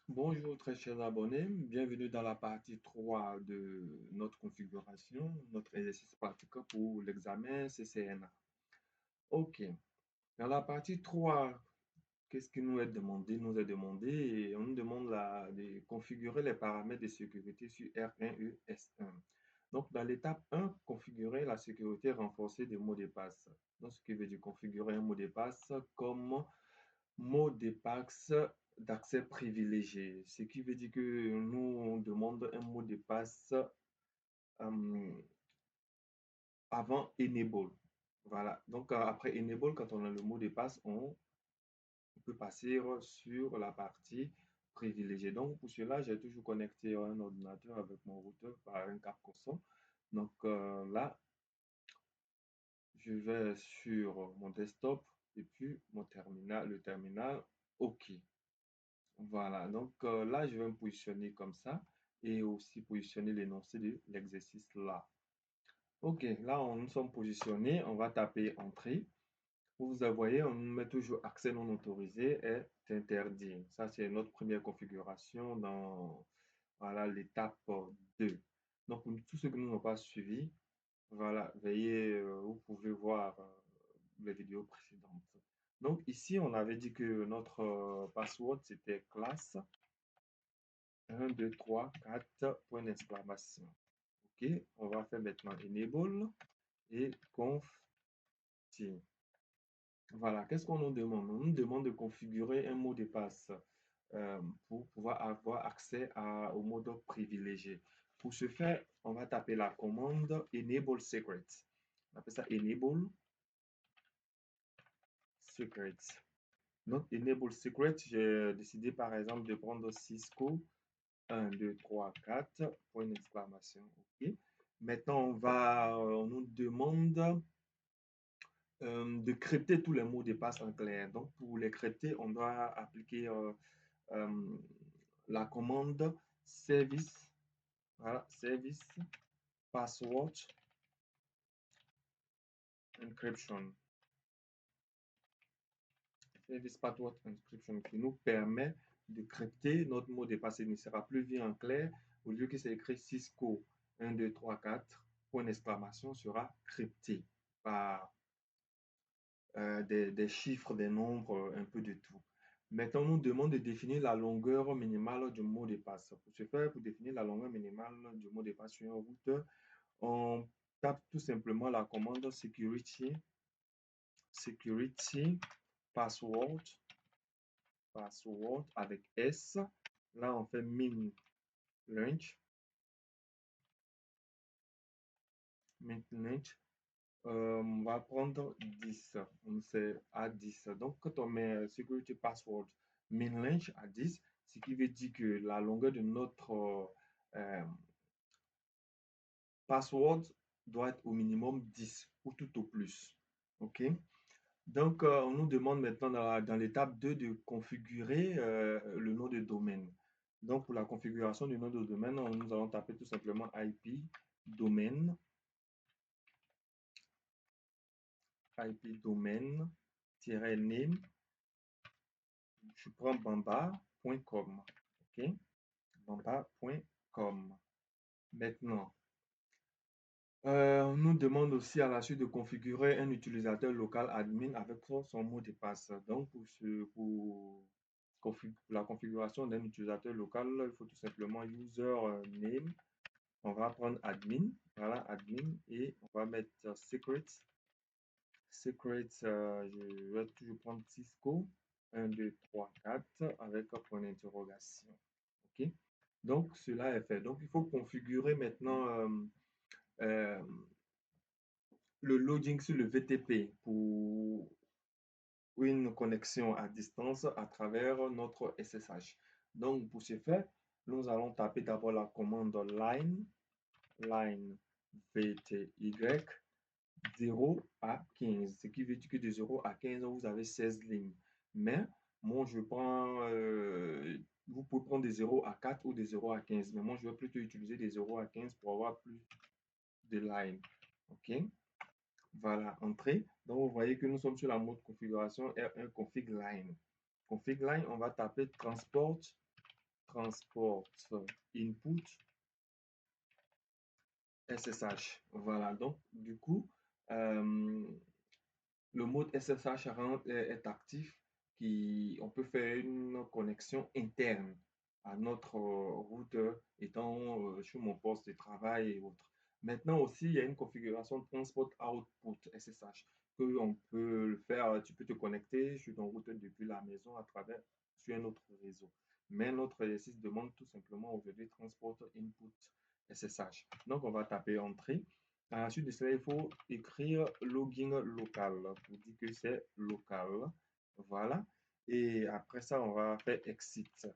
Bonjour très chers abonnés, bienvenue dans la partie 3 de notre configuration, notre exercice pratique pour l'examen CCNA. Ok, dans la partie 3, qu'est-ce qui nous est demandé? Nous est demandé, et on nous demande de configurer les paramètres de sécurité sur R1 et S1. Donc dans l'étape 1, configurer la sécurité renforcée des mots de passe. Donc ce qui veut dire configurer un mot de passe comme mot de passe d'accès privilégié, ce qui veut dire que nous, on demande un mot de passe avant enable. Voilà. Donc, après enable, quand on a le mot de passe, on peut passer sur la partie privilégiée. Donc, pour cela, j'ai toujours connecté un ordinateur avec mon routeur par un câble Cosson. Donc, là, je vais sur mon desktop et puis mon terminal, le terminal. OK. Voilà, donc là, je vais me positionner comme ça et aussi positionner l'énoncé de l'exercice là. Ok, là, on nous sommes positionnés. On va taper Entrée. Vous voyez, on nous met toujours accès non autorisé est interdit. Ça, c'est notre première configuration dans voilà, l'étape 2. Donc, pour tous ceux qui ne nous ont pas suivis, voilà, veuillez, vous pouvez voir les vidéos précédentes. Donc, ici, on avait dit que notre password, c'était classe 1, 2, 3, 4, point d'exclamation. OK, on va faire maintenant enable et conf. Voilà, qu'est-ce qu'on nous demande? On nous demande de configurer un mot de passe pour pouvoir avoir accès au mode privilégié. Pour ce faire, on va taper la commande enable secret. On appelle ça enable secret. Donc, enable secret, j'ai décidé par exemple de prendre Cisco 1, 2, 3, 4, point d'exclamation. OK. Maintenant, on nous demande de crypter tous les mots de passe en clair. Donc, pour les crypter, on doit appliquer euh, la commande service, voilà, service password encryption. Service password encryption qui nous permet de crypter notre mot de passe. Il ne sera plus vu en clair. Au lieu que c'est écrit Cisco 1, 2, 3, 4, point d'exclamation sera crypté par des chiffres, des nombres, un peu de tout. Maintenant, on nous demande de définir la longueur minimale du mot de passe. Pour ce faire, pour définir la longueur minimale du mot de passe sur un routeur, on tape tout simplement la commande security password, password avec S. Là, on fait min length, on va prendre 10. On sait à 10. Donc, quand on met security password min length à 10, ce qui veut dire que la longueur de notre password doit être au minimum 10 ou tout au plus. OK? Donc, on nous demande maintenant dans l'étape 2 de configurer le nom de domaine. Donc, pour la configuration du nom de domaine, nous allons taper tout simplement IP domaine, name. Je prends bamba.com. OK? Bamba.com. Maintenant, on nous demande aussi à la suite de configurer un utilisateur local admin avec son mot de passe. Donc, pour la configuration d'un utilisateur local, il faut tout simplement user name. On va prendre admin, voilà, admin, et on va mettre secret. Secret, je vais toujours prendre Cisco 1, 2, 3, 4 avec un point d'interrogation. OK? Donc, cela est fait. Donc, il faut configurer maintenant euh, le loading sur le VTP pour une connexion à distance à travers notre SSH. Donc, pour ce faire, nous allons taper d'abord la commande line VTY 0 à 15, ce qui veut dire que de 0 à 15, vous avez 16 lignes. Mais moi, vous pouvez prendre des 0 à 4 ou des 0 à 15, mais moi, je vais plutôt utiliser des 0 à 15 pour avoir plus de lignes. OK? Voilà, entrée. Donc, vous voyez que nous sommes sur la mode configuration R1 config line. Config line, on va taper transport transport input SSH. Voilà, donc du coup, le mode SSH est actif, on peut faire une connexion interne à notre routeur étant sur mon poste de travail et autres. Maintenant aussi, il y a une configuration Transport Output SSH que on peut le faire. Tu peux te connecter sur ton routeur depuis la maison à travers sur un autre réseau. Mais notre exercice demande tout simplement aujourd'hui Transport Input SSH. Donc, on va taper Entrée. À la suite de cela, il faut écrire login local pour dire que c'est local. Voilà. Et après ça, on va faire exit.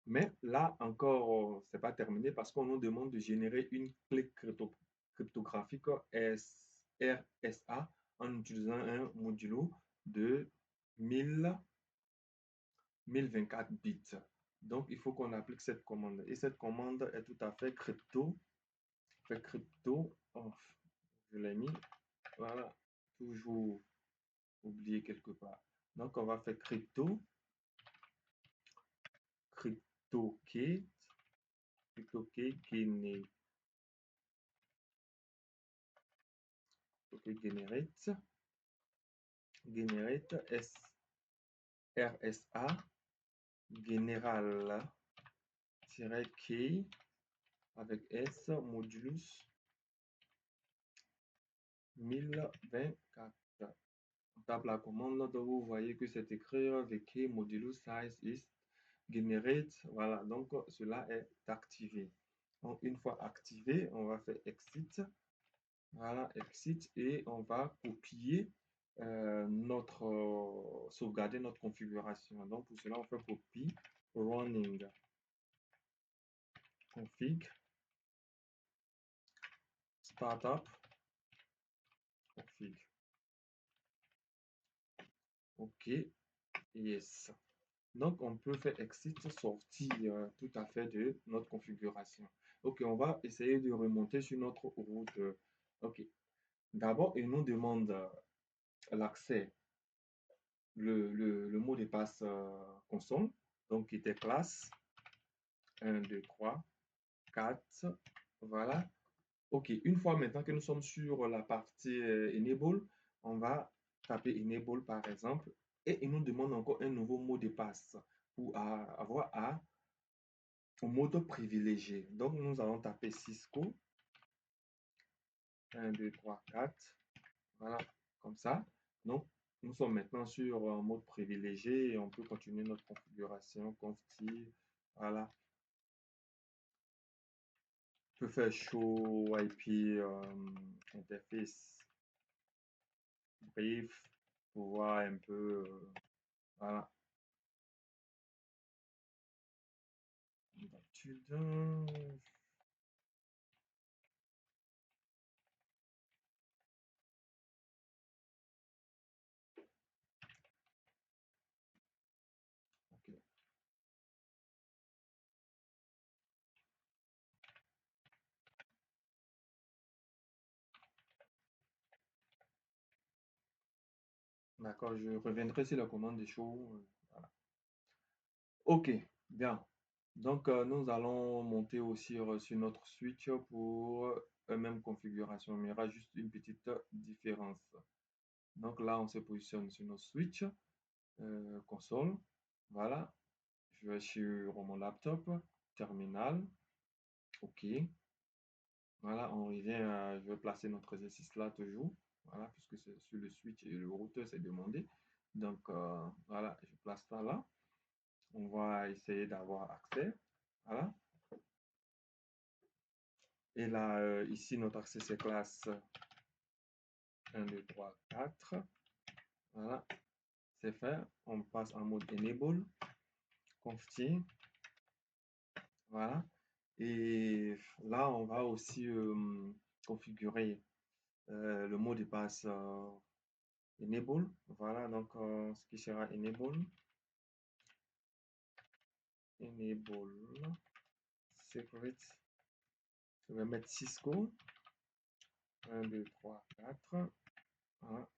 Mais là encore, c'est pas terminé parce qu'on nous demande de générer une clé cryptographique RSA en utilisant un modulo de 1024 bits. Donc, il faut qu'on applique cette commande. Et cette commande est tout à fait crypto. Oh, je l'ai mis. Voilà. Toujours oublié quelque part. Donc, on va faire CryptoKit, generate RSA general-key avec S modulus 1024. On tape la commande, donc vous voyez que c'est écrit VK modulus size is generate. Voilà, donc cela est activé. Donc, une fois activé, on va faire exit. Voilà, exit et on va copier sauvegarder notre configuration. Donc, pour cela, on fait copie running config startup config. OK, yes. Donc, on peut faire exit, sortir tout à fait de notre configuration. OK, on va essayer de remonter sur notre route. OK. D'abord, il nous demande l'accès, le mot de passe console, donc qui était classe 1, 2, 3, 4. Voilà. OK, une fois maintenant que nous sommes sur la partie enable, on va taper enable par exemple et il nous demande encore un nouveau mot de passe pour avoir au mode privilégié. Donc, nous allons taper Cisco 1, 2, 3, 4. Voilà, comme ça. Donc, nous sommes maintenant sur un mode privilégié et on peut continuer notre configuration confi. Voilà. On peut faire show IP interface brief pour voir un peu. Voilà. D'habitude. Ok. D'accord, je reviendrai sur la commande des shows. Voilà. Ok, bien. Donc, nous allons monter aussi sur notre switch pour la même configuration, mais il y aura juste une petite différence. Donc là, on se positionne sur notre switch, console. Voilà. Je vais sur mon laptop, terminal. OK. Voilà, on revient je vais placer notre exercice là toujours. Voilà, puisque c'est sur le switch et le routeur, c'est demandé. Donc, voilà, je place ça là. On va essayer d'avoir accès. Voilà. Et là, ici, notre accès, c'est classe 1, 2, 3, 4. Voilà, c'est fait. On passe en mode enable, conf-t. Voilà. Et là, on va aussi configurer le mot de passe enable. Voilà, donc ce qui sera enable secret. Je vais mettre Cisco 1, 2, 3, 4. Voilà,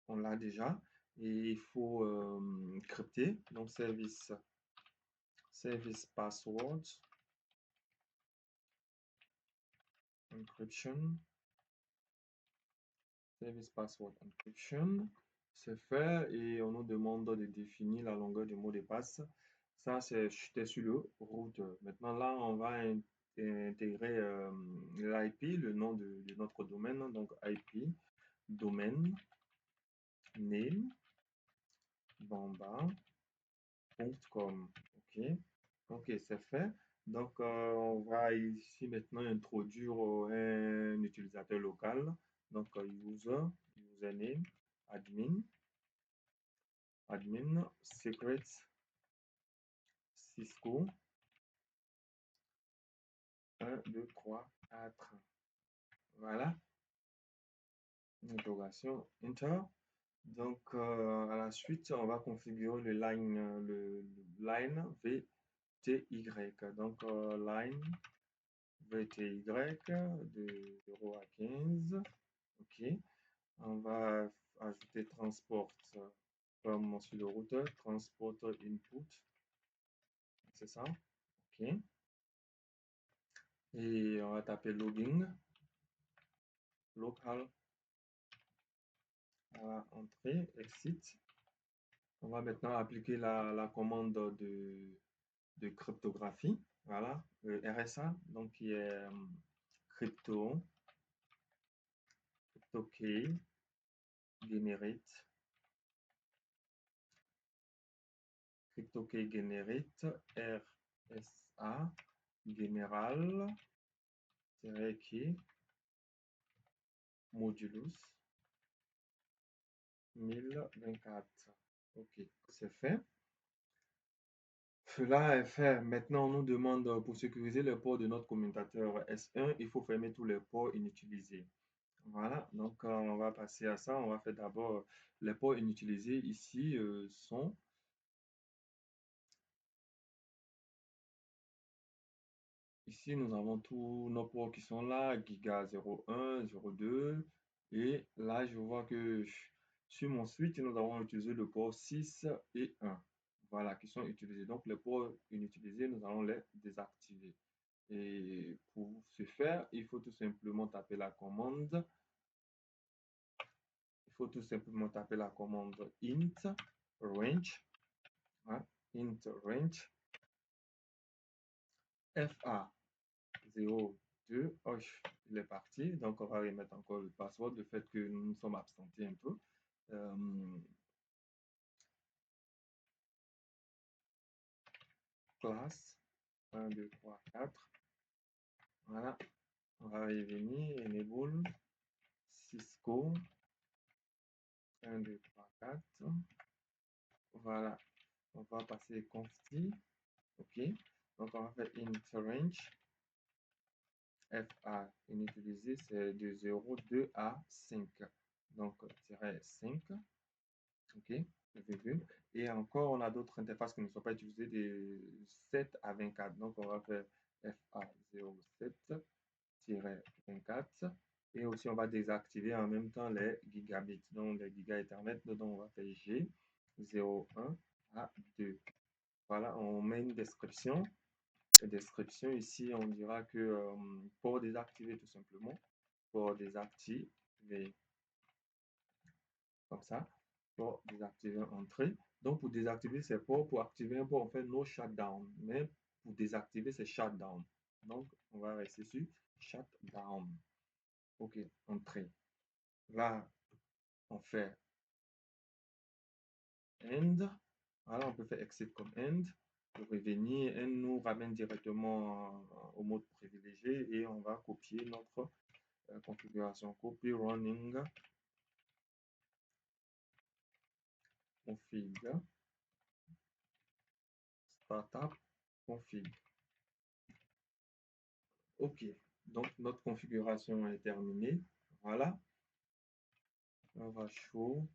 on l'a déjà. Et il faut crypter, donc service service password, encryption, service password encryption. C'est fait et on nous demande de définir la longueur du mot de passe. Ça, c'était sur le routeur. Maintenant, là, on va intégrer l'IP, le nom de notre domaine. Donc, IP, domaine, name, bamba.com. OK. OK, c'est fait. Donc, on va ici maintenant introduire un utilisateur local. Donc, username, admin, secret, Cisco, 1, 2, 3, 4. Voilà, interrogation, enter. Donc, à la suite, on va configurer le line VTY. Donc, line VTY de 0 à 15. OK. On va ajouter transport comme sur le routeur, transport input. C'est ça. OK. Et on va taper logging, local, entrée, exit. On va maintenant appliquer la commande de cryptographie. Voilà, le RSA, donc qui est crypto key generate RSA general key modulus 1024. OK, c'est fait. Cela est fait. Maintenant, on nous demande pour sécuriser le port de notre commutateur S1, il faut fermer tous les ports inutilisés. Voilà, donc on va passer à ça. On va faire d'abord les ports inutilisés ici sont. Ici, nous avons tous nos ports qui sont là, Giga 01, 02. Et là, je vois que sur mon switch, nous avons utilisé le port 6 et 1. Voilà, qui sont utilisés. Donc, les ports inutilisés, nous allons les désactiver. Et pour ce faire, il faut tout simplement taper la commande. Il faut tout simplement taper la commande int range. Hein, int range FA02. Oh, il est parti. Donc, on va remettre encore le password, le fait que nous nous sommes absentés un peu. Classe 1, 2, 3, 4. Voilà. On va revenir. Enable Cisco 1, 2, 3, 4. Voilà. On va passer consti. OK. Donc, on va faire int range. FA inutilisé, c'est de 0,2 à 5. Donc, tiret 5. OK. Et encore, on a d'autres interfaces qui ne sont pas utilisées de 7 à 24. Donc, on va faire FA07-24. Et aussi, on va désactiver en même temps les gigabits, donc les giga Ethernet. Donc, on va faire G01 à 2. Voilà, on met une description. La description ici, on dira que pour désactiver tout simplement, pour désactiver comme ça, pour désactiver entrée. Donc, pour désactiver, c'est pour activer un port, on fait no shutdown. Mais pour désactiver, c'est shutdown. Donc, on va rester sur shutdown. OK, entrée. Là, on fait end. Voilà, on peut faire exit comme end. Pour revenir, end nous ramène directement au mode privilégié et on va copier notre configuration. Copy running config startup config. OK, donc notre configuration est terminée. Voilà, on va show